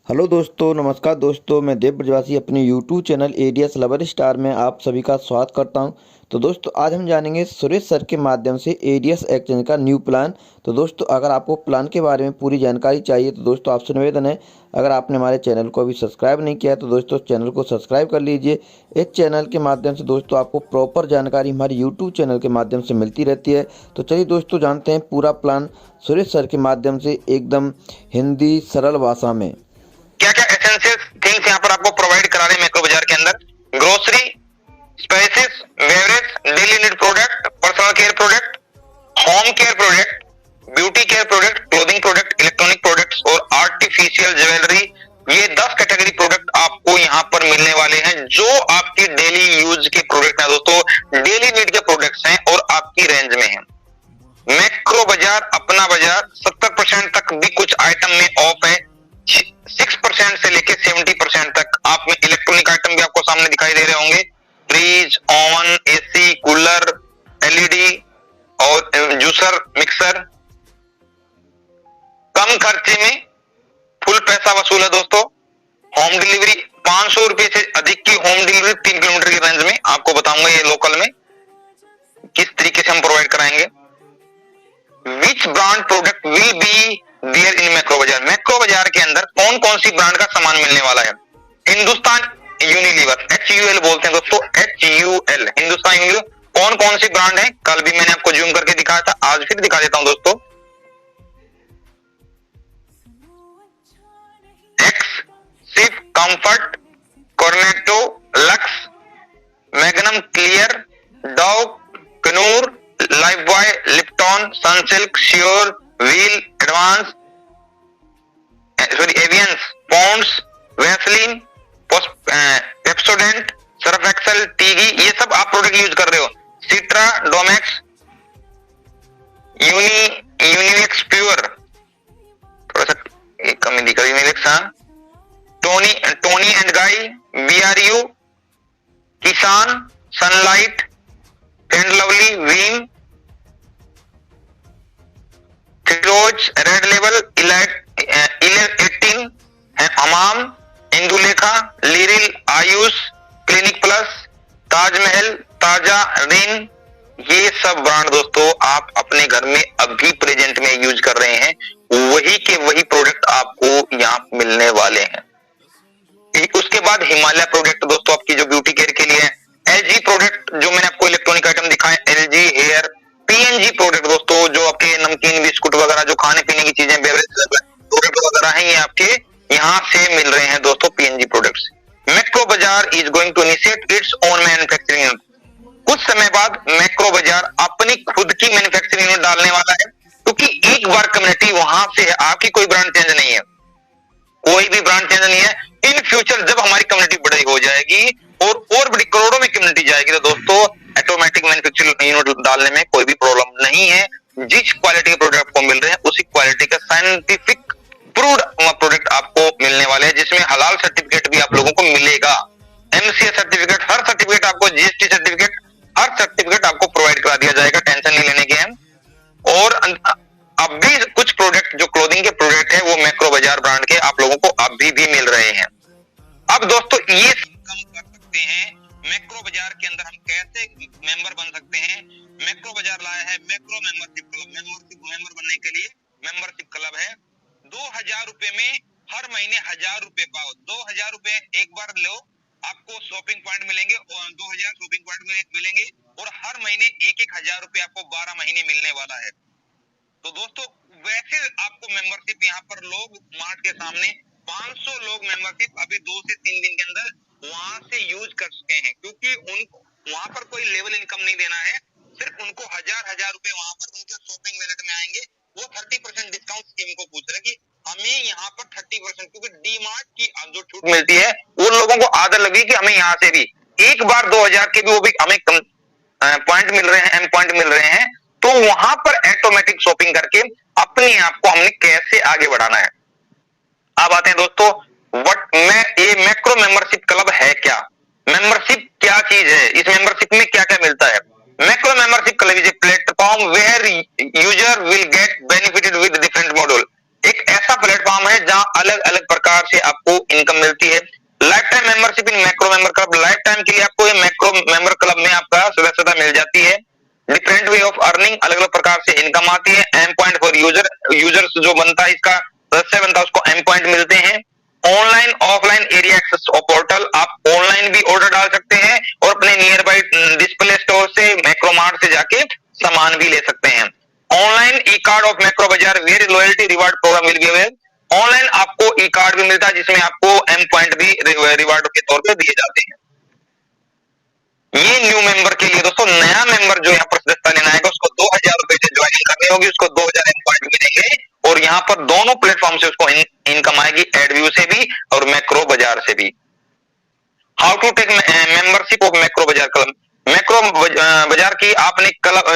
Hello दोस्तों, नमस्कार दोस्तों। मैं देव ब्रजवासी अपने YouTube channel ADS lover star में आप सभी का स्वागत करता हूं। तो दोस्तों, आज हम जानेंगे सुरेश सर के माध्यम से एडीएस एक्सचेंज का न्यू प्लान। तो दोस्तों, अगर आपको प्लान के बारे में पूरी जानकारी चाहिए तो दोस्तों आपसे निवेदन है, अगर आपने हमारे चैनल को अभी सब्सक्राइब नहीं किया है तो दोस्तों चैनल को सब्सक्राइब कर लीजिए। इस चैनल के माध्यम से दोस्तों आपको प्रॉपर जानकारी हमारे यूट्यूब चैनल के माध्यम से मिलती रहती है। तो चलिए दोस्तों, जानते हैं पूरा प्लान सुरेश सर के माध्यम से एकदम हिंदी सरल भाषा में। क्या क्या एसेंशियल थिंग्स यहाँ पर आपको प्रोवाइड करा रहे हैं मैक्रो बाजार के अंदर। Grocery, spices, beverage, daily need product, personal care product, home care product, beauty care product, clothing product, electronic products और आर्टिफिशियल ज्वेलरी। ये 10 कैटेगरी प्रोडक्ट आपको यहाँ पर मिलने वाले हैं जो आपकी डेली यूज के प्रोडक्ट हैं दोस्तों, डेली नीड के प्रोडक्ट्स हैं और आपकी रेंज में है। मैक्रो बाजार अपना बाजार 70% तक भी कुछ आइटम में ऑफ है। 6% से लेके 70% तक आप में इलेक्ट्रॉनिक आइटम भी आपको सामने दिखाई दे रहे होंगे। Fridge, oven, AC, cooler, LED और जूसर, मिक्सर। कम खर्चे में फुल पैसा वसूल है दोस्तों। होम डिलीवरी 500 रुपए से अधिक की होम डिलीवरी 3 किलोमीटर की रेंज में आपको बताऊंगा ये लोकल में किस तरीके से हम प्रोवाइड कराएंगे। Which brand product will be there in Macro Bazaar. Macro Bazaar के अंदर कौन कौन सी ब्रांड का सामान मिलने वाला है। हिंदुस्तान यूनिलीवर, HUL बोलते हैं दोस्तों, HUL, हिंदुस्तान यूनिलीवर। कौन कौन सी ब्रांड है, कल भी मैंने आपको जूम करके दिखाया था, आज फिर दिखा देता हूं दोस्तों। Axe, Cif, Comfort, Cornetto, Lux, Magnum Clear, Dove, Knorr, Lifebuoy, Lipton, Sunsilk, Sure, Wheel, advance, एवियंस, Pond's, Vaseline, Pepsodent, Surf Excel, TIGI, ये सब आप प्रोडक्ट यूज कर रहे हो। सिट्रा, डोमेक्स, यूनिवेक्स प्योर, थोड़ा सा कमी दिख रही है, Toni and Guy, BRU, Kissan, Sunlight, Fair and Lovely, Vim, फिरोज, रेड लेवल, इलेट 18, Hamam, Indulekha, Liril, Ayush, Clinic Plus, Taj Mahal, Taaza, Rin. ये सब ब्रांड दोस्तों आप अपने घर में अभी प्रेजेंट में यूज कर रहे हैं, वही के वही प्रोडक्ट आपको यहाँ मिलने वाले हैं। उसके बाद हिमालय प्रोडक्ट दोस्तों आपकी जो ब्यूटी केयर के लिए है। LG प्रोडक्ट जो मैंने आपको इलेक्ट्रॉनिक आइटम दिखाए, LG हेयर, PNG प्रोडक्ट दोस्तों जो आपके नमकीन, बिस्कुट वगैरह जो खाने पीने की चीजें, बेवरेज प्रोडक्ट वगैरह हैं, ये आपके यहाँ से मिल रहे हैं दोस्तों PNG products. Macro Bazaar is going to initiate its own manufacturing unit. कुछ समय बाद मैक्रो बाजार अपनी खुद की मैन्युफैक्चरिंग यूनिट डालने वाला है, क्योंकि एक बार कम्युनिटी वहां से है, आपकी कोई ब्रांड चेंज नहीं है, कोई भी ब्रांड चेंज नहीं है। इन फ्यूचर जब हमारी कम्युनिटी बड़ी हो जाएगी और बड़ी करोड़ों में कम्युनिटी जाएगी तो दोस्तों ऑटोमेटिक मैन्युफैक्चरिंग यूनिट डालने में कोई भी प्रॉब्लम नहीं है। जिस क्वालिटी के प्रोडक्ट आपको मिल रहे हैं उसी क्वालिटी का साइंटिफिक प्रूव्ड प्रोडक्ट आपको मिलने वाले हैं, जिसमें हलाल सर्टिफिकेट भी आप लोगों को मिलेगा। MCA सर्टिफिकेट, हर सर्टिफिकेट आपको, GST सर्टिफिकेट, हर सर्टिफिकेट आपको प्रोवाइड करा दिया जाएगा, टेंशन नहीं लेने की है। और अब भी कुछ प्रोडक्ट जो क्लोथिंग के प्रोडक्ट है वो मैक्रो बाजार ब्रांड के आप लोगों को अभी भी मिल रहे हैं। अब दोस्तों ये कम कर सकते हैं मैक्रो बाजार के अंदर हम कैसे मेंबर बन सकते हैं। मैक्रो बाजार लाया है मैक्रो मेंबरशिप क्लब। मेंबर बनने के लिए मेंबरशिप क्लब है। 2000 रुपए में हर महीने 1000 रुपए पाओ। 2000 रुपए एक बार लो, आपको शॉपिंग पॉइंट मिलेंगे और 2000 शॉपिंग पॉइंट मिलेंगे और हर महीने 1-1000 रुपए आपको 12 महीने मिलने वाला है। तो दोस्तों वैसे आपको मेंबरशिप यहाँ पर लोग मार्ट के सामने 500 लोग मेंबरशिप अभी 2 से 3 दिन के अंदर वहां से यूज कर चुके हैं, क्योंकि उनको वहां पर कोई लेवल इनकम नहीं देना है, सिर्फ उनको 1000 रुपए वहां पर उनके शॉपिंग वैलेट में आएंगे। वो 30% डिस्काउंट स्कीम को पूछ रहे हैं कि हमें यहाँ पर 30%, क्योंकि डी मार्ट की जो छूट मिलती है उन लोगों को आदत लगी कि हमें यहाँ से भी एक बार 2000 के भी वो भी हमें पॉइंट मिल रहे हैं, पॉइंट मिल रहे हैं, तो वहां पर ऑटोमेटिक शॉपिंग करके अपने आप को हमने कैसे आगे बढ़ाना है। अब आते हैं दोस्तों ये मैक्रो मेंबरशिप क्लब है क्या, मेंबरशिप क्या चीज है, इस मेंबरशिप में क्या क्या मिलता है। Macro membership club is a platform where user will get benefited with different module. एक ऐसा प्लेटफॉर्म है जहां अलग अलग प्रकार प्रकार से आपको इनकम मिलती है। Life time membership in macro member club, life time के लिए आपको ये मैक्रो मेंबर क्लब में आपका सदस्यता मिल जाती है। डिफरेंट वे ऑफ अर्निंग, अलग अलग प्रकार से इनकम आती है। एम पॉइंट फॉर यूजर्स जो बनता है, इसका सदस्य बनता है, उसको एम पॉइंट मिलते हैं। Online offline area access portal, आप ऑनलाइन भी ऑर्डर डाल सकते हैं और अपने नियर बाई डिस्प्ले स्टोर से, मैक्रो मार्ट से जाके सामान भी ले सकते हैं। Online e card of Macro Bazaar where loyalty reward programme will be available. Online आपको ई कार्ड भी मिलता है जिसमें आपको एम पॉइंट भी रिवार्ड के तौर पे दिए जाते हैं। ये न्यू मेंबर के लिए दोस्तों, नया मेंबर जो यहाँ पर सदस्यता लेना है उसको 2000 रुपए से ज्वाइनिंग करनी होगी, उसको 2000 एम पॉइंट मिलेंगे और यहाँ पर दोनों प्लेटफॉर्म से उसको इनकम आएगी, एडव्यू से भी और मैक्रो बाजार से भी। How to take membership of Macro Bazaar club, Macro Bazaar की आपने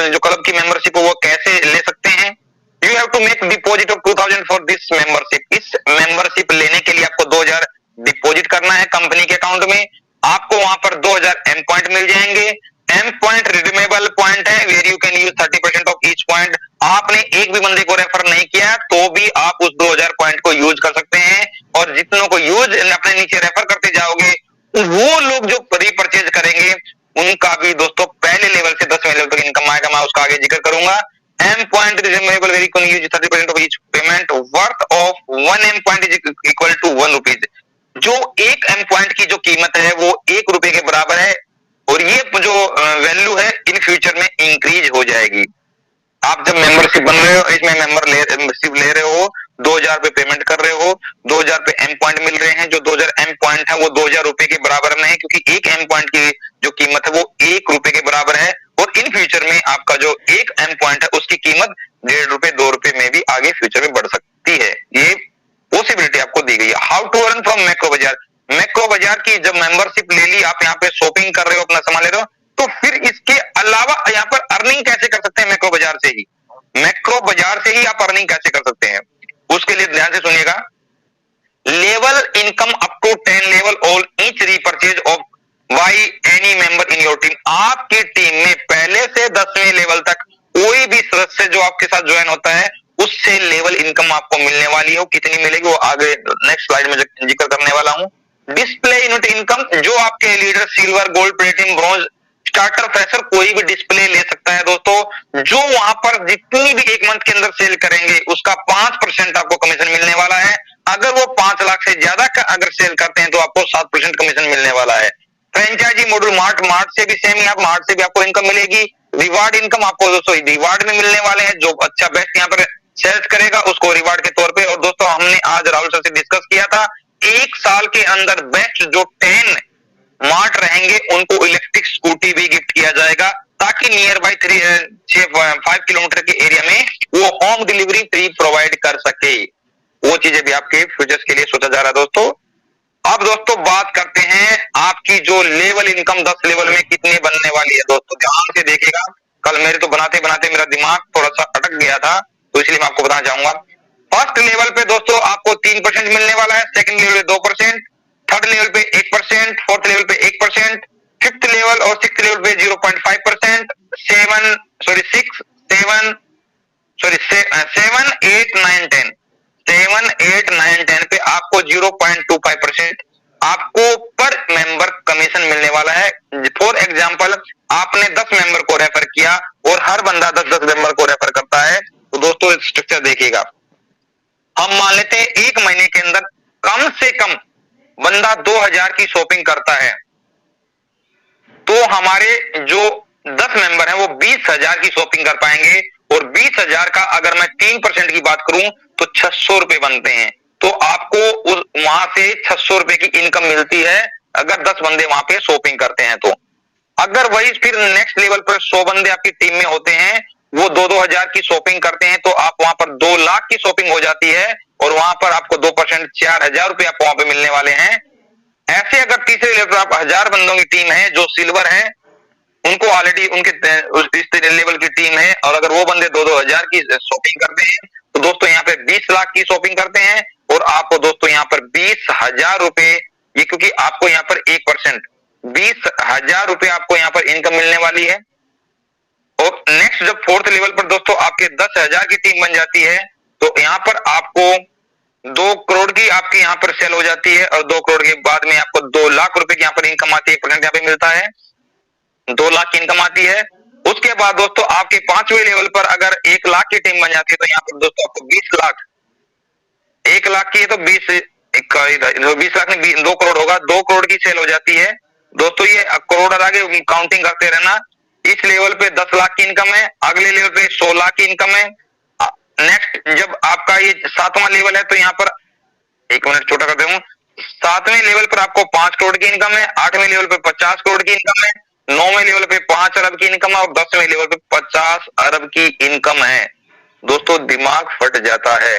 जो क्लब की मेंबरशिप है वो कैसे ले सकते हैं। You have to make deposit of 2000 for this membership, इस मेंबरशिप लेने के लिए आपको 2000 डिपॉजिट करना है कंपनी के अकाउंट में। आपको वहां पर 2000 एम पॉइंट मिल जाएंगे। एम पॉइंट रिडीमेबल पॉइंट है, where you can use 30% of each point. आपने एक भी बंदे को रेफर नहीं किया तो भी आप उस 2000 पॉइंट को यूज कर सकते हैं और जितनों को यूज अपने नीचे रेफर करते जाओगे वो लोग जो रीपरचेज करेंगे उनका भी दोस्तों पहले लेवल से 10वें लेवल तक इनकम आएगा, मैं उसका आगे जिक्र करूंगा। M point redeemable where you can use 30% of each payment, worth of 1 M point is equal to 1 rupees. जो एक एम पॉइंट की जो कीमत है वो 1 रुपए के बराबर है और ये जो वैल्यू है इन फ्यूचर में इंक्रीज हो जाएगी। आप जब मेंबरशिप बन रहे हो, इसमें मेंबरशिप ले रहे हो, 2000 पे पेमेंट कर रहे हो, 2000 पे एम पॉइंट मिल रहे हैं। जो 2000 एम पॉइंट है वो 2000 रुपए के बराबर में है क्योंकि एक एम पॉइंट की जो कीमत है वो 1 रुपए के बराबर है और इन फ्यूचर में आपका जो एक एम पॉइंट है उसकी कीमत 1.5 रुपए 2 रुपए में भी आगे फ्यूचर में बढ़ सकती है। ये पॉसिबिलिटी आपको दी गई है। How to earn from Macro Bazaar, Macro Bazaar की जब मेंबरशिप ले ली, आप यहाँ पे शॉपिंग कर रहे हो, अपना सामान ले रहे हो, तो फिर इसके अलावा यहाँ पर अर्निंग कैसे कर सकते हैं मैक्रो बाजार से ही, मैक्रो बाजार से ही आप अर्निंग कैसे कर सकते हैं उसके लिए ध्यान से सुनिएगा। Level income up to 10 level all each repurchase of by any member in your team, आपकी टीम में पहले से 10वें लेवल तक कोई भी सदस्य जो आपके साथ ज्वाइन होता है उससे लेवल इनकम आपको मिलने वाली है। वो कितनी मिलेगी वो आगे नेक्स्ट स्लाइड में जिक्र करने वाला हूं। डिस्प्ले यूनिट इनकम, जो आपके leader silver gold platinum bronze starter fresher कोई भी डिस्प्ले ले सकता है दोस्तों। जो वहां पर जितनी भी एक मंथ के अंदर सेल करेंगे उसका 5% आपको कमीशन मिलने वाला है। अगर वो 5 लाख से ज्यादा का अगर सेल करते हैं तो आपको 7% कमीशन मिलने वाला है। फ्रेंचाइजी मॉडल मार्ट से भी सेम ही, आप मार्ट से भी आपको इनकम मिलेगी। रिवार्ड इनकम आपको दोस्तों रिवार्ड में मिलने वाले हैं, जो अच्छा बेस्ट यहाँ पर सेल्स करेगा उसको रिवार्ड के तौर पे। और दोस्तों हमने आज राहुल सर से डिस्कस किया था, 1 साल के अंदर बेस्ट जो 10 मार्ट रहेंगे उनको इलेक्ट्रिक स्कूटी भी गिफ्ट किया जाएगा ताकि नियर बाई 5 किलोमीटर के एरिया में वो होम डिलीवरी फ्री प्रोवाइड कर सके। वो चीजें भी आपके फ्यूचर्स के लिए सोचा जा रहा है दोस्तों। अब दोस्तों बात करते हैं आपकी जो लेवल इनकम 10 लेवल में कितने बनने वाली है। दोस्तों ध्यान से देखिएगा, कल मेरे तो बनाते बनाते मेरा दिमाग थोड़ा सा अटक गया था तो इसलिए मैं आपको बताना चाहूंगा। फर्स्ट लेवल पे दोस्तों आपको 3% मिलने वाला है, सेकंड लेवल पे 2%, थर्ड लेवल पे 1%, फोर्थ लेवल पे 1%, फिफ्थ लेवल और सिक्स्थ लेवल पे 0.5%, 7, 8, 9, 10 पे आपको 0.25% आपको पर मेंबर कमीशन मिलने वाला है। फॉर एग्जांपल आपने 10 मेंबर को रेफर किया और हर बंदा 10-10 मेंबर को रेफर करता है तो दोस्तों स्ट्रक्चर देखिएगा। हम मान लेते हैं 1 महीने के अंदर कम से कम बंदा 2000 की शॉपिंग करता है तो हमारे जो 10 मेंबर हैं वो 20,000 की शॉपिंग कर पाएंगे और 20,000 का अगर मैं 3% की बात करूं तो 600 रुपए बनते हैं। तो आपको वहां से 600 रुपए की इनकम मिलती है अगर 10 बंदे वहां पे शॉपिंग करते हैं तो। अगर वही फिर नेक्स्ट लेवल पर 100 बंदे आपकी टीम में होते हैं, वो 2-2 हजार की शॉपिंग करते हैं तो आप वहां पर 2 लाख की शॉपिंग हो जाती है और वहां पर आपको 2% 4,000 रुपए आपको वहां पे मिलने वाले हैं। ऐसे अगर तीसरे लेवल पर आप 1000 बंदों की टीम है जो सिल्वर है, उनको ऑलरेडी उनके इस लेवल की टीम है और अगर वो बंदे 2-2 हजार की शॉपिंग करते हैं तो दोस्तों यहाँ पे 20 लाख की शॉपिंग करते हैं और आपको दोस्तों यहाँ पर 20,000 रुपए, ये क्योंकि आपको यहाँ पर 1% 20,000 रुपए आपको यहाँ पर इनकम मिलने वाली है। और नेक्स्ट जब 4th लेवल पर दोस्तों आपके 10,000 की टीम बन जाती है तो यहाँ पर आपको 2 करोड़ की आपकी यहाँ पर सेल हो जाती है और 2 करोड़ के बाद में आपको 2 लाख रुपए की यहाँ पर इनकम आती है, 1% यहाँ पे मिलता है, 2 लाख की इनकम आती है। उसके बाद दोस्तों आपके 5वें लेवल पर अगर 1 लाख की टीम बन जाती है तो यहाँ पर दोस्तों आपको 20 लाख, 1 लाख की है तो 20 लाख में 2 करोड़ होगा, 2 करोड़ की सेल हो जाती है दोस्तों। ये करोड़ आगे काउंटिंग करते रहना। इस लेवल पे 10 लाख की इनकम है, अगले लेवल पे 100 लाख की इनकम है। नेक्स्ट जब आपका ये 7वां लेवल है तो यहाँ पर 1 मिनट छोटा करते हूँ, 7वें लेवल पर आपको 5 करोड़ की इनकम है, 8वें लेवल पे 50 करोड़ की इनकम है, 9वें लेवल पे 5 अरब की इनकम है और 10वें लेवल पे 50 अरब की इनकम है। दोस्तों दिमाग फट जाता है।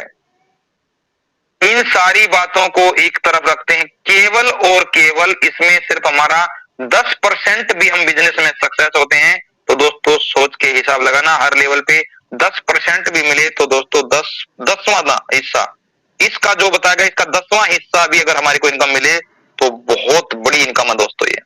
इन सारी बातों को एक तरफ रखते हैं, केवल और केवल इसमें सिर्फ हमारा 10% भी हम बिजनेस में सक्सेस होते हैं तो दोस्तों सोच के हिसाब लगाना, हर लेवल पे 10% भी मिले तो दोस्तों 10वां हिस्सा इसका जो बताएगा, इसका 10वां हिस्सा भी अगर हमारी को इनकम मिले तो बहुत बड़ी इनकम है दोस्तों। ये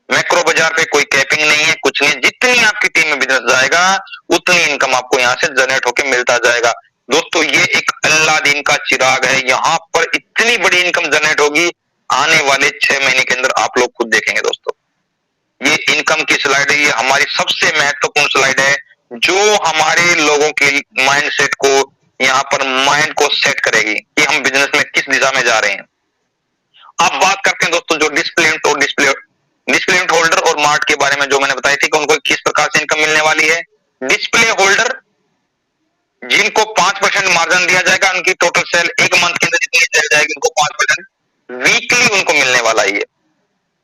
मैक्रो बाजार पे कोई कैपिंग नहीं है, कुछ नहीं, जितनी आपकी टीम में बिजनेस जाएगा उतनी इनकम आपको यहाँ से जनरेट होकर मिलता जाएगा। दोस्तों ये एक अल्लादीन का चिराग है, यहाँ पर इतनी बड़ी इनकम जनरेट होगी आने वाले 6 महीने के अंदर, आप लोग खुद देखेंगे दोस्तों। ये इनकम की स्लाइड है, ये हमारी सबसे महत्वपूर्ण स्लाइड है जो हमारे लोगों के माइंडसेट को, यहाँ पर माइंड को सेट करेगी कि हम बिजनेस में किस दिशा में जा रहे हैं। अब बात करते हैं दोस्तों जो डिस्प्ले यूनिट होल्डर और मार्ट के बारे में जो मैंने बताई थी कि उनको किस प्रकार से इनकम मिलने वाली है। डिस्प्ले होल्डर जिनको 5% मार्जिन दिया जाएगा, उनकी टोटल सेल 1 मंथ के अंदर जितनी सेल जाएगी उनको 5% वीकली उनको मिलने वाला है।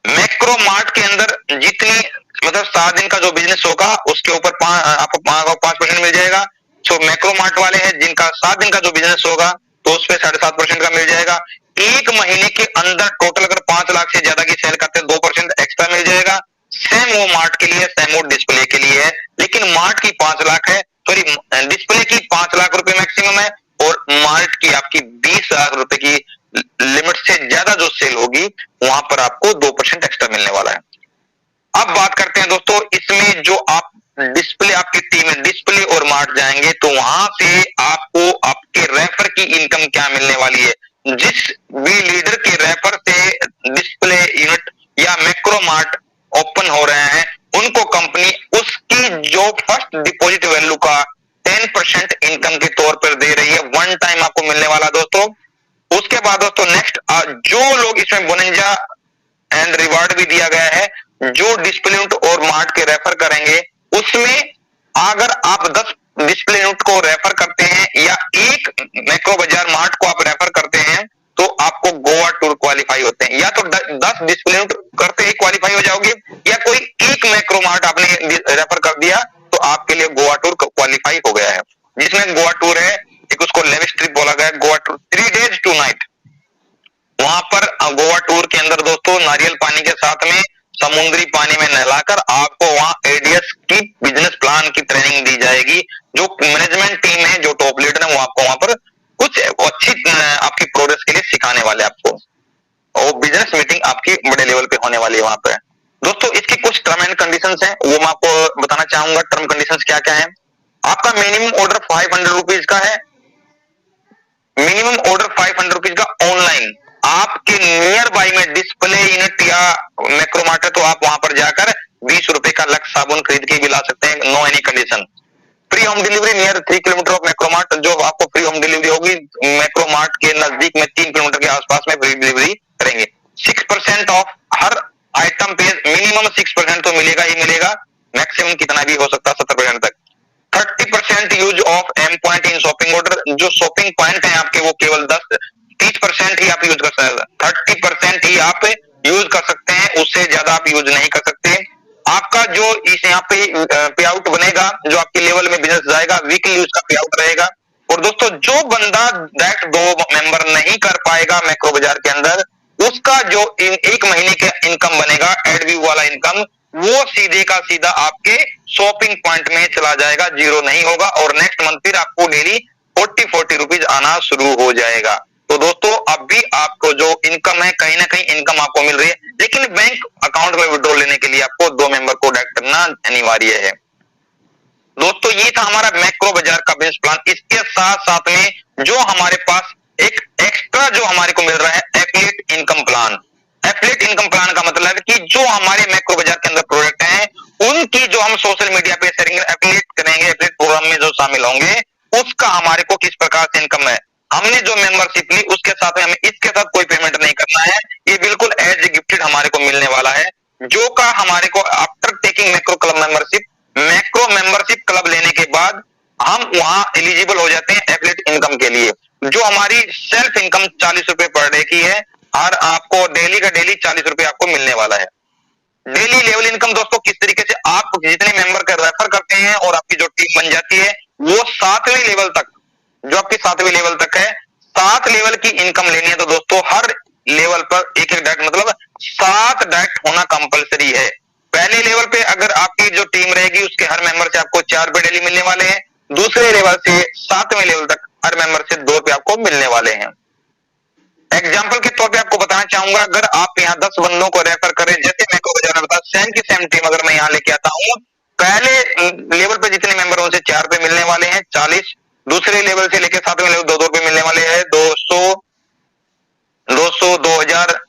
मैक्रो मार्ट के अंदर जितनी मतलब 7 दिन का जो बिजनेस होगा उसके ऊपर आपको 5% मिल जाएगा। जो मैक्रो मार्ट वाले हैं जिनका 7 दिन का जो बिजनेस होगा तो उस पर 7.5% का मिल जाएगा। 1 महीने के अंदर टोटल अगर 5 लाख से ज्यादा की सेल करते हैं 2% एक्स्ट्रा मिल जाएगा। सेम वो मार्ट के लिए, सेम वो डिस्प्ले के लिए है, लेकिन मार्ट की 5 लाख है, सॉरी डिस्प्ले की 5 लाख रुपए मैक्सिमम है और मार्ट की आपकी 20 लाख रुपए की लिमिट से ज्यादा जो सेल होगी वहां पर आपको 2% एक्स्ट्रा मिलने वाला है। अब बात करते हैं दोस्तों इसमें जो आप डिस्प्ले, आपकी टीम में डिस्प्ले और मार्ट जाएंगे तो वहां से आपको आपके रेफर की इनकम क्या मिलने वाली है। जिस भी लीडर के रेफर से डिस्प्ले यूनिट या मैक्रो मार्ट ओपन हो रहे हैं उनको कंपनी उसकी जो फर्स्ट डिपॉजिट वैल्यू का 10% इनकम के तौर पर दे रही है, वन टाइम आपको मिलने वाला दोस्तों। उसके बाद दोस्तों नेक्स्ट जो लोग इसमें बोनंजा एंड रिवार्ड भी दिया गया है, जो डिस्प्ले यूनिट और मार्ट के रेफर करेंगे उसमें अगर आप 10 डिस्प्ले यूनिट को रेफर करते हैं या एक मैक्रो बाजार मार्ट को आप रेफर करते हैं तो आपको गोवा टूर क्वालिफाई होते हैं। या तो 10 डिस्प्ले यूनिट करते ही क्वालिफाई हो जाओगे या कोई एक मैक्रो मार्ट आपने रेफर कर दिया तो आपके लिए गोवा टूर क्वालिफाई हो गया है। जिसमें गोवा टूर है, एक उसको लेविश ट्रिप बोला गया है, गोवा टूर 3 days 2 night। वहां पर गोवा टूर के अंदर दोस्तों नारियल पानी के साथ में समुद्री पानी में नहलाकर आपको वहां एडीएस की बिजनेस प्लान की ट्रेनिंग दी जाएगी। जो मैनेजमेंट टीम है, जो टॉप लीडर है, वो आपको वहां पर कुछ अच्छी आपकी प्रोग्रेस के लिए सिखाने वाले आपको, और बिजनेस मीटिंग आपकी बड़े लेवल पे होने वाली है वहां पे। दोस्तों इसकी कुछ टर्म एंड कंडीशंस हैं, वो मैं आपको बताना चाहूंगा। टर्म कंडीशंस क्या क्या है। आपका मिनिमम ऑर्डर 500 रुपीज का है, मिनिमम ऑर्डर 500 रुपीज का ऑनलाइन। आपके नियर बाई में डिस्प्ले यूनिट या मैक्रोमार्ट है तो आप वहां पर जाकर 20 रुपए का लक्स साबुन खरीद के भी ला सकते हैं, no any condition. Free home delivery near 3 kilometre of Macro Mart, जो आपको फ्री होम डिलीवरी होगी मैक्रोमार्ट के नजदीक में 3 किलोमीटर के आसपास में फ्री डिलीवरी करेंगे। 6% ऑफ हर आइटम पे, मिनिमम 6% तो मिलेगा ही मिलेगा, मैक्सिमम कितना भी हो सकता है 70% तक। 30% use of M point in shopping order, जो शॉपिंग पॉइंट है आपके वो केवल 30% ही आप यूज कर सकते हैं, 30% ही आप यूज कर सकते हैं, उससे ज्यादा आप यूज नहीं कर सकते। आपका जो इस यहाँ पे पे आउट बनेगा, जो आपके लेवल में बिजनेस जाएगा, वीकली उसका पे आउट रहेगा। और दोस्तों जो बंदा डायरेक्ट 2 मेंबर नहीं कर पाएगा मैक्रो बाजार के अंदर, उसका जो 1 महीने का इनकम बनेगा एडव्यू वाला इनकम, वो सीधे का सीधा आपके शॉपिंग पॉइंट में चला जाएगा, जीरो नहीं होगा। और नेक्स्ट मंथ फिर आपको डेली 40 रुपीज आना शुरू हो जाएगा। तो दोस्तों अब भी आपको जो इनकम है, कहीं ना कहीं इनकम आपको मिल रही है, लेकिन बैंक अकाउंट में विड्रॉ लेने के लिए आपको 2 मेंबर को डायरेक्ट करना अनिवार्य है। दोस्तों ये था हमारा मैक्रो बाजार का बिजनेस प्लान। इसके साथ साथ में जो हमारे पास एक एक्स्ट्रा जो हमारे को मिल रहा है affiliate income plan. Affiliate income plan का मतलब है कि जो हमारे मैक्रो बाजार के अंदर प्रोडक्ट हैं उनकी जो हम सोशल मीडिया पे शेयरिंग एफिलिएट करेंगे, एफिलिएट प्रोग्राम में जो शामिल होंगे उसका हमारे को किस प्रकार से इनकम है। हमने जो मेंबरशिप ली उसके साथ में हमें इसके साथ कोई पेमेंट नहीं करना है, ये बिल्कुल एज ए गिफ्टेड हमारे को मिलने वाला है, जो का हमारे को after taking macro membership club लेने के बाद हम वहां एलिजिबल हो जाते हैं एफिलिएट इनकम के लिए। जो हमारी सेल्फ इनकम 40 रुपए पर डे की है और आपको डेली का डेली 40 रुपए आपको मिलने वाला है। डेली लेवल इनकम दोस्तों किस तरीके से आप जितने मेंबर का रेफर करते हैं और आपकी जो टीम बन जाती है वो 7वें लेवल तक, जो आपकी 7वें लेवल तक है, 7 लेवल की इनकम लेनी है तो दोस्तों हर लेवल पर एक एक डायरेक्ट मतलब 7 डायरेक्ट होना कंपलसरी है। पहले लेवल पे अगर आपकी जो टीम रहेगी उसके हर मेंबर से आपको 4 रुपए डेली मिलने वाले हैं, दूसरे लेवल से 7वें लेवल तक हर मेंबर से 2 रुपए आपको मिलने वाले हैं। एग्जाम्पल के तौर पे आपको बताना चाहूंगा, अगर आप यहाँ 10 बंदों को रेफर करें, जैसे मैं को बजाना बता सेम की सेम टीम अगर मैं यहाँ लेके आता हूँ, पहले लेवल पे जितने मेंबर उनसे 4 रुपए मिलने वाले हैं 40, दूसरे लेवल से लेके 7वें लेवल 2 रुपए मिलने वाले हैं 200, 2000,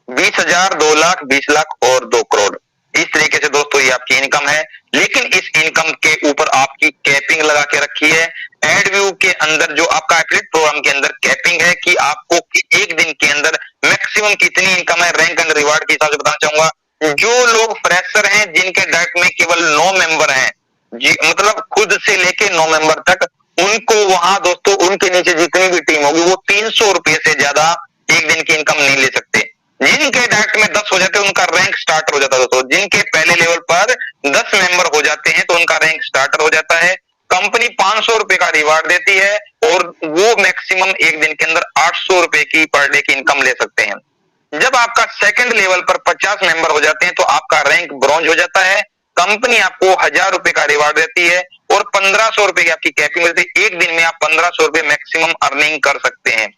20,000, 2 लाख, 20 लाख और 2 करोड़। इस तरीके से दोस्तों ये आपकी इनकम है, लेकिन इस इनकम के ऊपर आपकी कैपिंग लगा के रखी है। एडव्यू के अंदर जो आपका एफिलिएट प्रोग्राम के अंदर कैपिंग है कि आपको एक दिन के अंदर मैक्सिमम कितनी इनकम है, रैंक एंड रिवार्ड के हिसाब से बताना चाहूंगा। जो लोग फ्रेशर हैं जिनके डायरेक्ट में केवल 9 मेंबर हैं, जी मतलब खुद से लेके 9 मेंबर तक, उनको वहां दोस्तों उनके नीचे जितनी भी टीम होगी वो 300 रुपए से ज्यादा एक दिन की इनकम नहीं ले सकते। जिनके डायरेक्ट में 10 हो जाते हैं उनका रैंक स्टार्टर हो जाता है दोस्तों। जिनके पहले लेवल पर 10 मेंबर हो जाते हैं तो उनका रैंक स्टार्टर हो जाता है। कंपनी 500 रुपए का रिवार्ड देती है और वो मैक्सिमम एक दिन के अंदर 800 रुपए की पर डे की इनकम ले सकते हैं। जब आपका सेकंड लेवल पर 50 मेंबर हो जाते हैं तो आपका रैंक ब्रॉन्ज हो जाता है। कंपनी आपको 1000 रुपए का रिवार्ड देती है और 1500 रुपए की आपकी कैपिंग मिलती है। एक दिन में आप 1500 रुपए मैक्सिमम अर्निंग कर सकते हैं।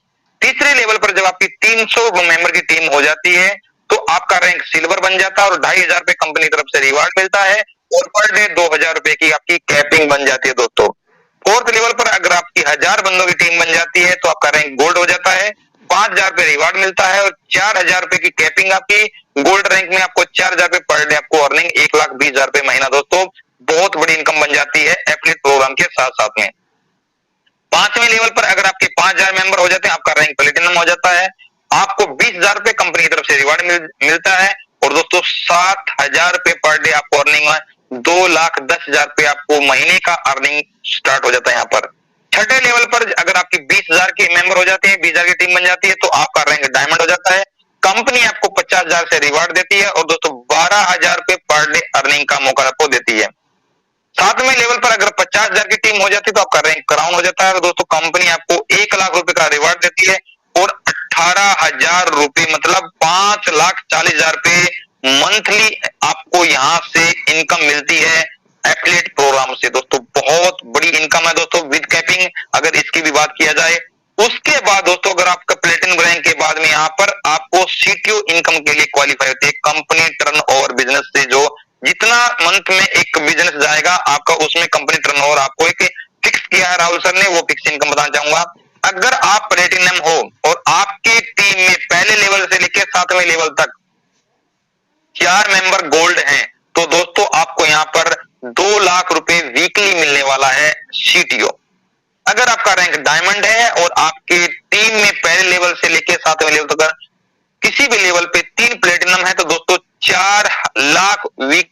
तीसरे लेवल पर जब आपकी 300 मेंबर की टीम हो जाती है तो आपका रैंक सिल्वर बन जाता है और 2500 रुपए कंपनी की तरफ से रिवार्ड मिलता है और पर डे 2000 रुपए की आपकी कैपिंग बन जाती है दोस्तों। फोर्थ लेवल पर अगर आपकी 1000 बंदों की टीम बन जाती है तो आपका रैंक गोल्ड हो जाता है, 5000 रुपए रिवार्ड मिलता है और 4000 रुपए की कैपिंग आपकी गोल्ड रैंक में आपको 4000 रुपए पर डे आपको अर्निंग 1,20,000 रुपए महीना दोस्तों। बहुत बड़ी इनकम बन जाती है एफिलिएट प्रोग्राम के साथ साथ में। 5वें लेवल पर अगर आपके 5000 मेंबर हो जाते हैं आपका रैंक प्लेटिनम हो जाता है, आपको 20,000 रुपए कंपनी की तरफ से रिवार्ड मिलता है और दोस्तों 7,000 रुपए पर डे आपको अर्निंग है, 2,10,000 रुपए आपको महीने का अर्निंग स्टार्ट हो जाता है यहाँ पर। छठे लेवल पर अगर आपकी 20,000 के मेंबर हो जाते हैं, 20,000 की टीम बन जाती है तो आपका रैंक डायमंड हो जाता है। कंपनी आपको 50,000 से रिवार्ड देती है और दोस्तों 12,000 रुपए पर डे अर्निंग का मौका आपको देती है। 7वें लेवल पर अगर 50,000 की टीम हो जाती है तो आपका रैंक क्राउन हो जाता है और दोस्तों कंपनी आपको 1,00,000 रुपए का रिवार्ड देती है और 18,000 रुपए मतलब 5,40,000 रुपए मंथली आपको यहाँ से इनकम मिलती है एफिलिएट प्रोग्राम से दोस्तों। बहुत बड़ी इनकम है दोस्तों विद कैपिंग अगर इसकी भी बात किया जाए। उसके बाद दोस्तों अगर आपका प्लेटिनम रैंक के बाद में यहाँ पर आपको सीटीओ इनकम के लिए क्वालिफाई होती है। कंपनी टर्नओवर बिजनेस से जो जितना मंथ में एक बिजनेस जाएगा आपका उसमें कंपनी टर्नओवर आपको एक फिक्स किया है राहुल सर ने, वो फिक्स इनकम बताना चाहूंगा। अगर आप प्लेटिनम हो और आपके टीम में पहले लेवल से लेकर 7वें लेवल तक 4 मेंबर गोल्ड हैं तो दोस्तों आपको यहाँ पर 2 लाख रुपए वीकली मिलने वाला है सीटीओ। अगर आपका रैंक डायमंड है और आपके टीम में पहले लेवल से लेकर 7वें लेवल तक किसी भी लेवल पे 3 प्लेटिनम है तो दोस्तों 4 लाख वीक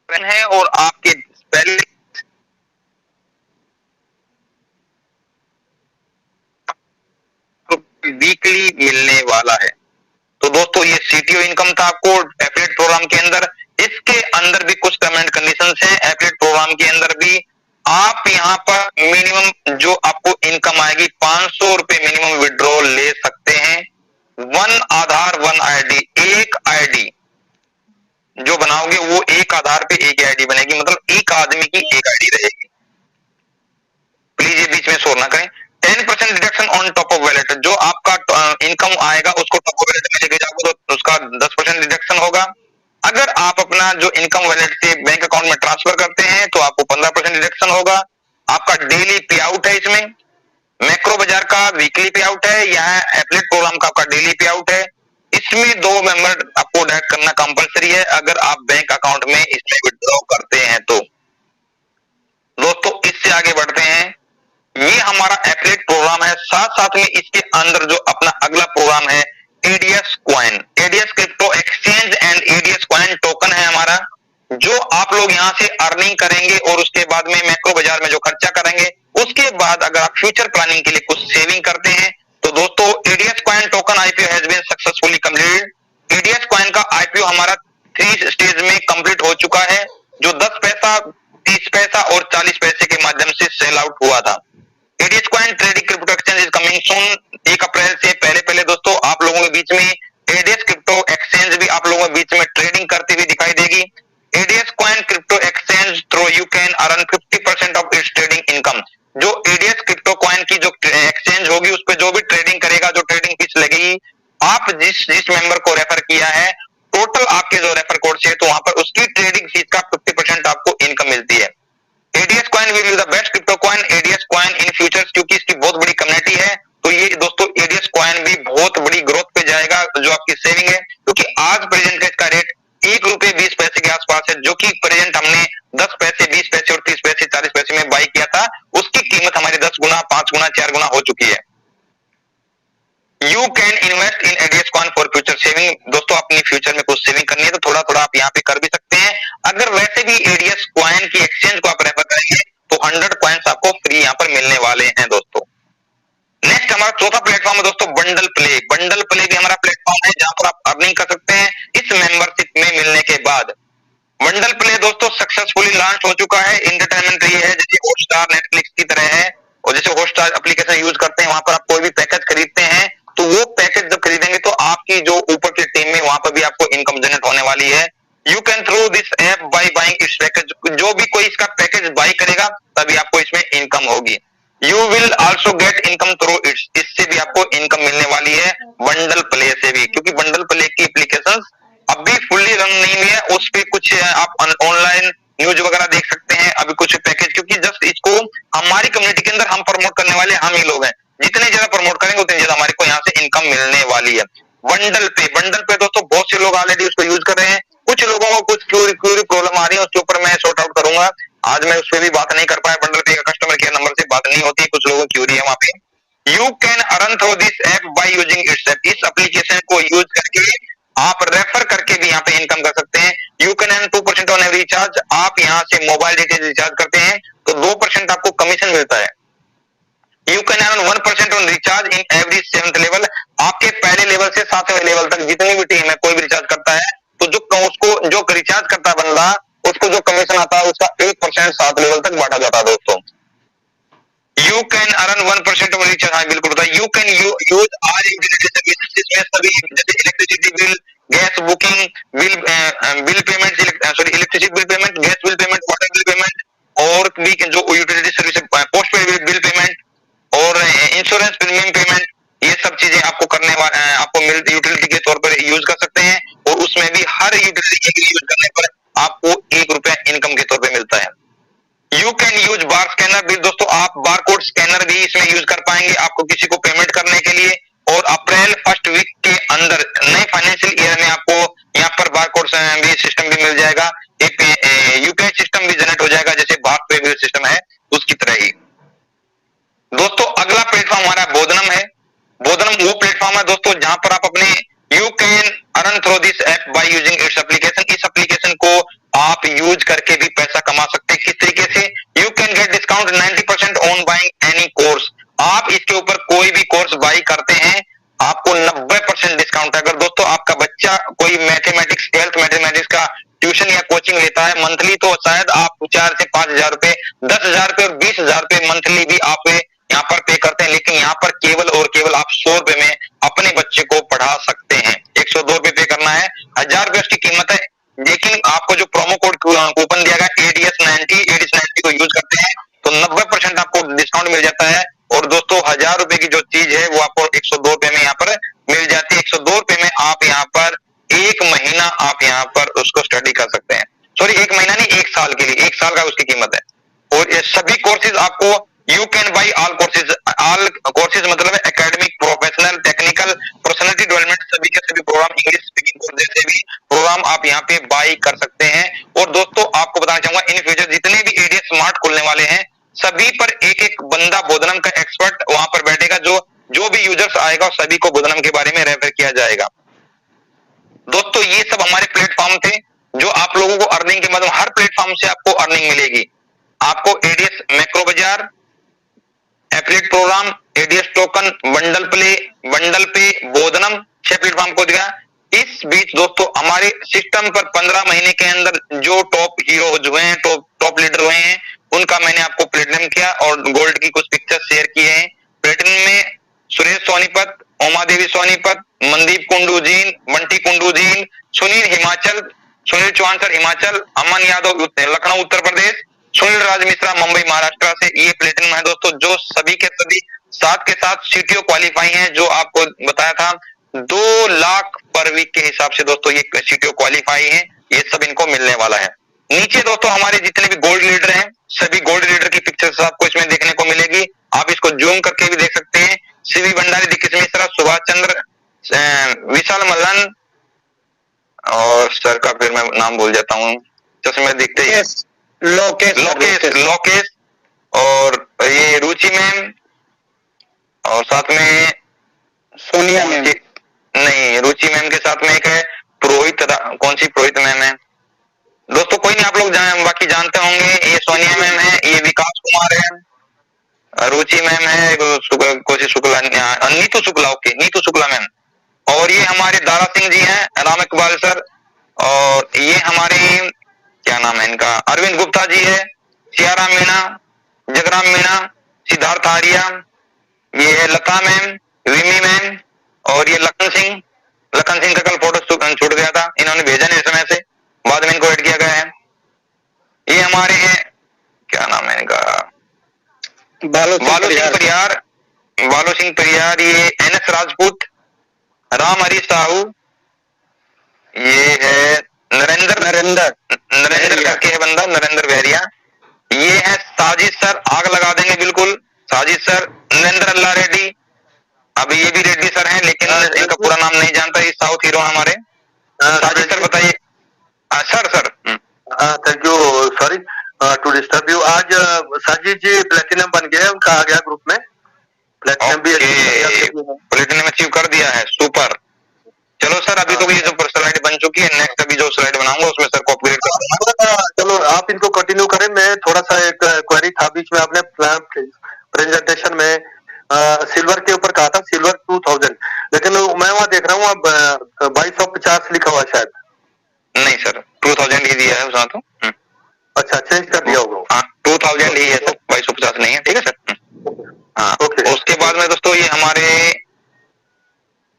है और आपके पहले वीकली मिलने वाला है। तो दोस्तों ये सीटीओ इनकम था आपको एफिलिएट प्रोग्राम के अंदर। इसके अंदर भी कुछ टर्म एंड कंडीशंस हैं एफिलिएट प्रोग्राम के अंदर भी। आप यहाँ पर मिनिमम जो आपको इनकम आएगी 500 रुपए मिनिमम विड्रॉल ले सकते हैं। 1 आधार 1 आईडी, एक आईडी जो बनाओगे वो एक आधार पे एक आईडी बनेगी, मतलब एक आदमी की एक आईडी रहेगी। प्लीज ये बीच में शोर ना करें। 10% deduction on top of wallet, जो आपका इनकम आएगा उसको टॉप ऑफ वैलेट में लेके जाओगे तो उसका 10% डिडक्शन होगा। अगर आप अपना जो इनकम वैलेट से बैंक अकाउंट में ट्रांसफर करते हैं तो आपको 15% डिडक्शन होगा। आपका डेली पे आउट है, इसमें मैक्रो बाजार का वीकली पे आउट है, यहाँ एफिलिएट प्रोग्राम का आपका डेली पे आउट है। इसमें 2 मेंबर आपको डायरेक्ट करना कंपलसरी है अगर आप बैंक अकाउंट में इसमें विड्रॉ करते हैं तो। दोस्तों इससे आगे बढ़ते हैं, ये हमारा एफिलिएट प्रोग्राम है, साथ साथ में इसके अंदर जो अपना अगला प्रोग्राम है ADS coin, ADS crypto exchange and ADS coin token है हमारा, जो आप लोग यहाँ से अर्निंग करेंगे और उसके बाद में मैक्रो बाजार में जो खर्चा करेंगे, उसके बाद अगर आप फ्यूचर प्लानिंग के लिए कुछ सेविंग करते हैं तो दोस्तों ADS coin token IPO has been successfully completed. ADS coin का आईपीओ हमारा 3 स्टेज में कंप्लीट हो चुका है, जो 10 पैसा, 30 पैसा और 40 पैसे के माध्यम से सेल आउट हुआ था। ADS coin trading crypto exchange is coming soon. 1 अप्रैल से पहले दोस्तों आप लोगों के बीच में एडीएस क्रिप्टो एक्सचेंज भी आप लोगों के बीच में ट्रेडिंग करती हुई दिखाई देगी। ADS coin crypto exchange through you can earn 50% of its trading income. जो एडीएस क्रिप्टो कॉइन की जो एक्सचेंज होगी उस पर जो भी ट्रेडिंग करेगा, जो ट्रेडिंग फीस लगेगी, आप जिस मेंबर को रेफर किया है, टोटल आपके जो रेफर कोड से, तो वहां पर उसकी ट्रेडिंग फीस का 50% आपको इनकम मिलती है। ADS coin will be the best crypto coin, ADS coin in futures, क्योंकि इसकी बहुत बड़ी कम्युनिटी है, तो ये दोस्तों एडीएस कॉइन भी बहुत बड़ी ग्रोथ पे जाएगा जो आपकी सेविंग है, क्योंकि आज प्रेजेंट इसका रेट ₹1.20 के आसपास है, जो कि प्रेजेंट हमने 10 पैसे, 20 पैसे और 30 पैसे, 40 पैसे में बाई किया था, उसकी कीमत हमारी 10 गुना, 5 गुना, 4 गुना हो चुकी है। You can invest in ADS coin for future saving. दोस्तों अपनी फ्यूचर में कुछ सेविंग करनी है तो थोड़ा थोड़ा आप यहाँ पे कर भी सकते हैं। अगर वैसे भी एडीएस कॉइन की एक्सचेंज को आप रेफर करेंगे तो 100 कॉइन्स आपको फ्री यहाँ पर मिलने वाले हैं दोस्तों। नेक्स्ट हमारा चौथा प्लेटफॉर्म है दोस्तों बंडल प्ले। बंडल प्ले भी हमारा प्लेटफॉर्म है जहां पर आप अर्निंग कर सकते हैं इस मेंबरशिप में मिलने के बाद। बंडल प्ले दोस्तों सक्सेसफुली लॉन्च हो चुका है। एंटरटेनमेंट ये है जैसे हॉटस्टार, नेटफ्लिक्स की तरह है, और जैसे हॉटस्टार एप्लीकेशन यूज करते हैं वहां पर आप कोई भी पैकेज खरीदते हैं तो वो पैकेज जब खरीदेंगे तो आपकी जो ऊपर की टीम में वहां पर भी आपको इनकम जनरेट होने वाली है। You can through this app by buying it's package. जो भी कोई इसका पैकेज बाय करेगा तभी आपको इसमें इनकम होगी। You will also get income through it's, इससे भी आपको इनकम मिलने वाली है बंडल प्ले से भी, क्योंकि बंडल प्ले की एप्लीकेशन अभी फुल्ली रन नहीं हुई है, उस पे कुछ आप ऑनलाइन न्यूज वगैरह देख सकते हैं, अभी कुछ पैकेज, क्योंकि जस्ट इसको हमारी कम्युनिटी के अंदर हम प्रमोट करने वाले हम ही लोग हैं, जितने ज्यादा प्रमोट करेंगे उतनी ज्यादा हमारे को यहाँ से इनकम मिलने वाली है। बंडल पे दोस्तों बहुत से लोग ऑलरेडी उसको यूज कर रहे हैं, कुछ लोगों को कुछ क्यूरी प्रॉब्लम आ रही है, उसके ऊपर मैं सॉर्ट आउट करूंगा। आज मैं उस पर भी बात नहीं कर पाया, बंडल पे का कस्टमर केयर नंबर से बात नहीं होती, कुछ लोगों की क्यूरी है वहां पे। You can earn through this app by using its app. इस एप्लीकेशन को यूज करके आप रेफर करके भी यहाँ पे इनकम कर सकते हैं। You can earn 2% on every recharge. आप यहाँ से मोबाइल डेटा रिचार्ज करते हैं तो 2% आपको कमीशन मिलता है। You can earn 1% on recharge in every 7th level. आपके पहले लेवल से 7वें लेवल तक जितनी भी टीम है कोई भी रिचार्ज करता है तो जो रिचार्ज करता है बंदा, उसको जो कमीशन आता है उसका 1% 7 लेवल तक बांटा जाता है दोस्तों। You can earn 1% of recharge. हाँ बिल्कुल बताया। You can use our utility services, जिसमें सभी जैसे electricity bill, gas booking, bill payment, electricity bill payment, gas bill payment, water bill payment, और भी जो utility service, postpaid bill payment और इंश्योरेंस प्रीमियम पेमेंट, ये सब चीजें आपको करने वाले आपको यूटिलिटी के तौर पर यूज कर सकते हैं, और उसमें भी हर यूटिलिटी के यूज करने पर आपको ₹1 इनकम के तौर पर मिलता है। You can use bar scanner भी दोस्तों, आप बार कोड स्कैनर भी इसमें यूज कर पाएंगे आपको किसी को पेमेंट करने के लिए। और अप्रैल फर्स्ट वीक के अंदर नए फाइनेंशियल ईयर में आपको यहाँ पर बार कोड भी सिस्टम भी मिल जाएगा, एक यूपीआई सिस्टम भी जनरेट हो जाएगा जैसे भारत पे सिस्टम है उसकी तरह ही। दोस्तों अगला प्लेटफॉर्म हमारा बोधनम है। बोधनम वो प्लेटफॉर्म है दोस्तों जहां पर आप अपने you can earn through this app by using its application. इस एप्लीकेशन को आप यूज करके भी पैसा कमा सकते हैं। किस तरीके से? You can get discount 90% on buying any course. आप इसके ऊपर कोई भी कोर्स बाई करते हैं आपको 90% डिस्काउंट है। अगर दोस्तों आपका बच्चा कोई मैथमेटिक्स, 12th मैथमेटिक्स का ट्यूशन या कोचिंग लेता है मंथली, तो शायद आप 4 से 5,000 रुपए, 10,000 रुपए और 20,000 रुपए मंथली भी आप यहाँ पर पे करते हैं, लेकिन यहाँ पर केवल और केवल आप 100 रुपए में अपने बच्चे को पढ़ा सकते हैं। 102 रुपए पे करना है, 1,000 रुपए उसकी कीमत है, लेकिन आपको जो प्रोमो कोड कूपन दिया गया ADS90 को यूज करते हैं तो 90% आपको डिस्काउंट मिल जाता है। और दोस्तों 1,000 रुपए की जो चीज है वो आपको 102 रुपए में यहाँ पर मिल जाती है। 102 रुपए में आप यहाँ पर 1 महीना आप यहाँ पर उसको स्टडी कर सकते हैं। सॉरी 1 महीना नहीं, 1 साल के लिए, 1 साल का उसकी कीमत है। और ये सभी कोर्सेज आपको you can buy all courses मतलब academic, professional, technical, personality development, सभी के सभी प्रोग्राम, इंग्लिश स्पीकिंग कोर्स जैसे भी प्रोग्राम आप यहाँ पे बाई कर सकते हैं। और दोस्तों आपको बताना चाहूंगा, इन फ्यूचर जितने भी एडीएस स्मार्ट खुलने वाले हैं सभी पर एक एक बंदा बोधनम का एक्सपर्ट वहां पर बैठेगा, जो भी यूजर्स आएगा सभी को बोधनम के बारे में रेफर किया जाएगा। दोस्तों ये सब हमारे प्लेटफॉर्म थे जो आप लोगों को अर्निंग के मतलब हर प्लेटफॉर्म से आपको अर्निंग मिलेगी। आपको ADS Macro Bazaar, affiliate program, ADS token, bundle पे बोधनम 6 प्लेटफॉर्म को दिया। इस बीच दोस्तों हमारे सिस्टम पर 15 महीने के अंदर जो टॉप हीरो हुए हैं, टॉप लीडर हुए हैं, उनका मैंने आपको प्लेटिनम किया और गोल्ड की कुछ पिक्चर्स शेयर किए हैं। प्लेटिनम में सुरेश सोनीपत, उमा देवी सोनीपत, मनदीप कुंडू जीन, बंटी कुंडू जीन, सुनील चौहान सर हिमाचल, अमन यादव लखनऊ उत्तर प्रदेश, सुनील राज मिश्रा मुंबई महाराष्ट्र से ये प्लेटिनम है दोस्तों, जो सभी के सभी साथ के साथ सीटीओ क्वालिफाई हैं। जो आपको बताया था 2 लाख पर वीक के हिसाब से दोस्तों ये सीटीओ क्वालिफाई है, ये सब इनको मिलने वाला है। नीचे दोस्तों हमारे जितने भी गोल्ड लीडर हैं सभी गोल्ड लीडर की पिक्चर्स आपको इसमें देखने को मिलेगी। आप इसको जूम करके भी देख सकते हैं। सीवी भंडारी, दीक्षित मिश्रा, सुभाष चंद्र, विशाल मल्लन और सर का फिर मैं नाम भूल जाता हूँ, चश्मे दिखते ही लोकेश और ये रुचि मैम और साथ में सोनिया मैम, नहीं रुचि मैम के साथ में एक है पुरोहित, कौन सी पुरोहित मैम है दोस्तों, कोई नहीं, आप लोग बाकी जानते होंगे। ये सोनिया मैम है, ये विकास कुमार है, रुचि मैम है, कोशिश शुक्ला, नीतू शुक्ला, ओके नीतू शुक्ला मैम, और ये हमारे दारा सिंह जी हैं, राम इकबाल सर, और ये हमारे क्या नाम है इनका, अरविंद गुप्ता जी है, सियाराम मीणा, जगराम मीणा, सिद्धार्थ आर्या, ये है लता मैम, विमी मैम, और ये लखन सिंह का कल फोटो छूट गया था, इन्होंने भेजा नहीं समय से, बाद में इनको ऐड किया गया है। ये हमारे हैं, क्या नाम है इनका, बालू सिंह परियार, ये एनएस राजपूत, राम हरी साहू, ये है नरेंद्र करके है बंदा, नरेंद्र बहरिया, ये है साजिद सर, आग लगा देंगे बिल्कुल, साजिद सर, नरेंद्र अल्लाह रेड्डी, अभी ये भी रेड्डी सर हैं लेकिन इनका पूरा नाम नहीं जानता, ये साउथ हीरो हमारे। साजिद सर बताइए। Sir thank you, sorry to disturb you. आज साजिद जी प्लेटिनम बन गया है, उनका आ गया ग्रुप में, प्लेटिनम भी प्लेटिनम अचीव कर दिया है, सुपर। चलो सर अभी तो ये जो स्लाइड बन चुकी है, नेक्स्ट अभी जो स्लाइड बनाऊंगा उसमें सर को अपग्रेड कर दूंगा। चलो आप इनको कंटिन्यू करें, मैं थोड़ा सा एक क्वेरी था बीच में, आपने प्रेजेंटेशन में सिल्वर के ऊपर कहा था, सिल्वर 2000, लेकिन मैं वहां देख रहा हूँ अब 2250 लिखा हुआ शायद। नहीं सर 2000 ही दिया है उसमें तो। अच्छा चेंज कर दिया होगा। हाँ 2000 ही है सर, 2250 नहीं है, ठीक है सर। हाँ उसके बाद में दोस्तों ये हमारे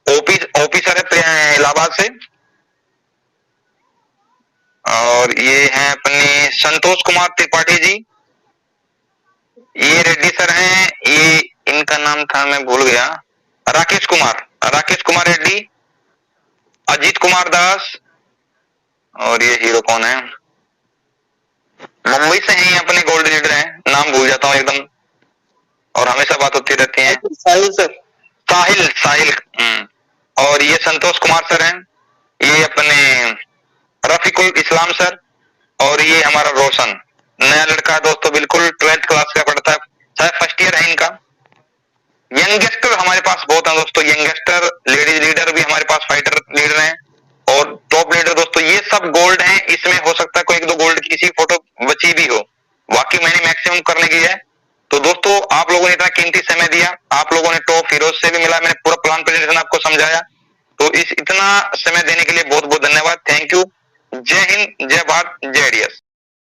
ऑफिसर है इलाहाबाद से, और ये हैं अपने संतोष कुमार त्रिपाठी जी, ये रेड्डी सर हैं, ये इनका नाम था मैं भूल गया, राकेश कुमार रेड्डी, अजीत कुमार दास, और ये हीरो कौन है, मुंबई से हैं अपने गोल्ड लीडर हैं, नाम भूल जाता हूँ एकदम, और हमेशा बात होती रहती है। साहिल और ये संतोष कुमार सर हैं, ये अपने रफीकुल इस्लाम सर, और ये हमारा रोशन, नया लड़का है दोस्तों, बिल्कुल 12th क्लास का पढ़ता है, शायद फर्स्ट ईयर है इनका। यंगस्टर हमारे पास बहुत है दोस्तों, यंगस्टर लेडीज लीडर भी हमारे पास फाइटर लीडर हैं, और टॉप लीडर दोस्तों ये सब गोल्ड हैं। इसमें हो सकता है कोई 1-2 गोल्ड की किसी फोटो बची भी हो, बाकी मैंने मैक्सिमम करने की है। तो दोस्तों आप लोगों ने इतना कीमती समय दिया, आप लोगों ने टॉप हीरोज से भी मिला, मैंने पूरा प्लान प्रेजेंटेशन आपको समझाया, तो इतना समय देने के लिए बहुत बहुत धन्यवाद, थैंक यू। जय हिंद, जय भारत, जय एडीएस।